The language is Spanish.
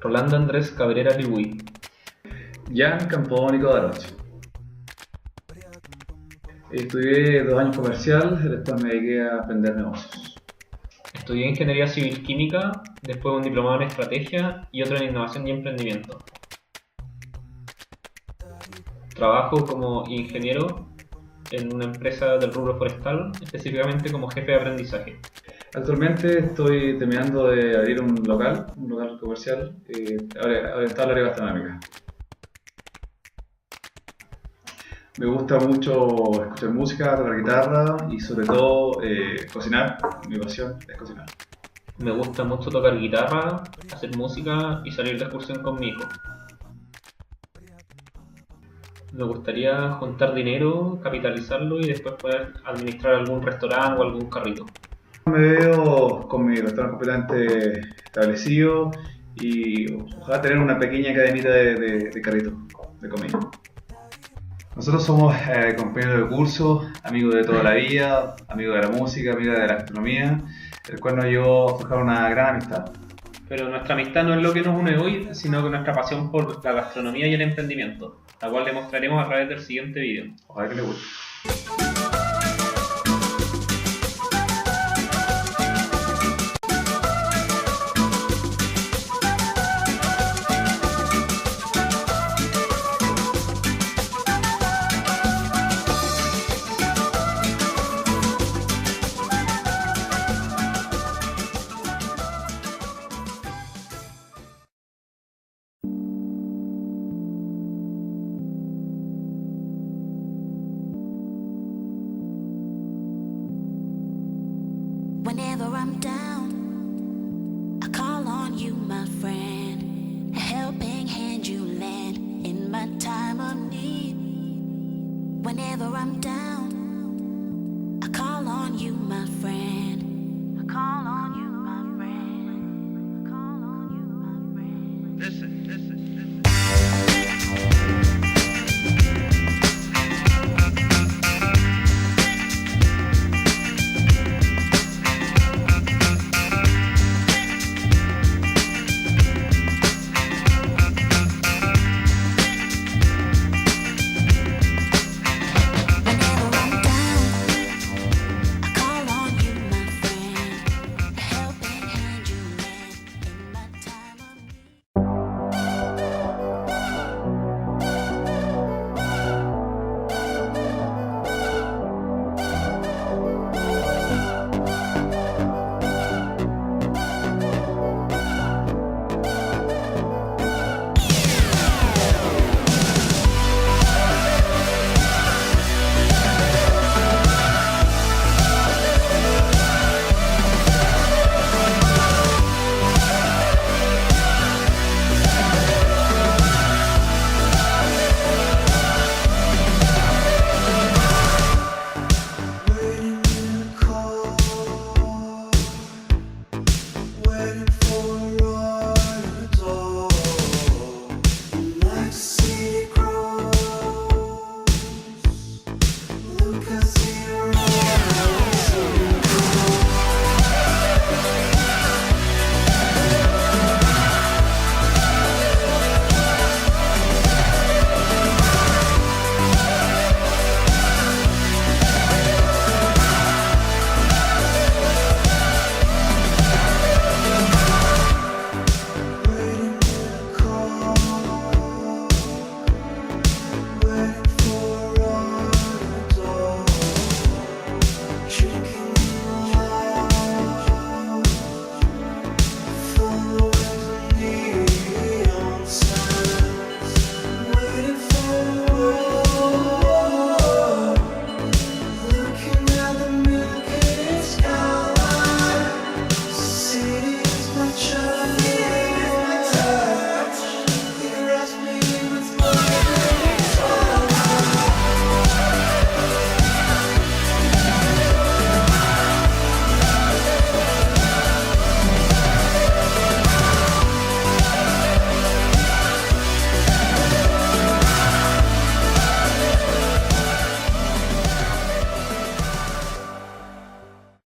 Rolando Andrés Cabrera Libuy. Jan Campodónico Daroche. Estudié 2 años comercial, después me dediqué a aprender negocios. Estudié Ingeniería Civil Química, después un diplomado en Estrategia y otro en Innovación y Emprendimiento. Trabajo como ingeniero en una empresa del rubro forestal, específicamente como jefe de aprendizaje. Actualmente estoy terminando de abrir un local comercial, orientado al área gastronómica. Me gusta mucho escuchar música, tocar guitarra y sobre todo cocinar. Mi pasión es cocinar. Me gusta mucho tocar guitarra, hacer música y salir de excursión con mi hijo. Me gustaría juntar dinero, capitalizarlo y después poder administrar algún restaurante o algún carrito. Me veo con mi restaurante completamente establecido y ojalá tener una pequeña cadenita de carritos de comida. Nosotros somos compañeros de curso, amigos de toda la vida, amigos de la música, amigos de la gastronomía, el cual nos llevó a forjar una gran amistad. Pero nuestra amistad no es lo que nos une hoy, sino que nuestra pasión por la gastronomía y el emprendimiento, la cual le mostraremos a través del siguiente video. Ojalá que les guste. Whenever I'm down, I call on you, my friend. A helping hand you lend in my time of need. Whenever I'm down.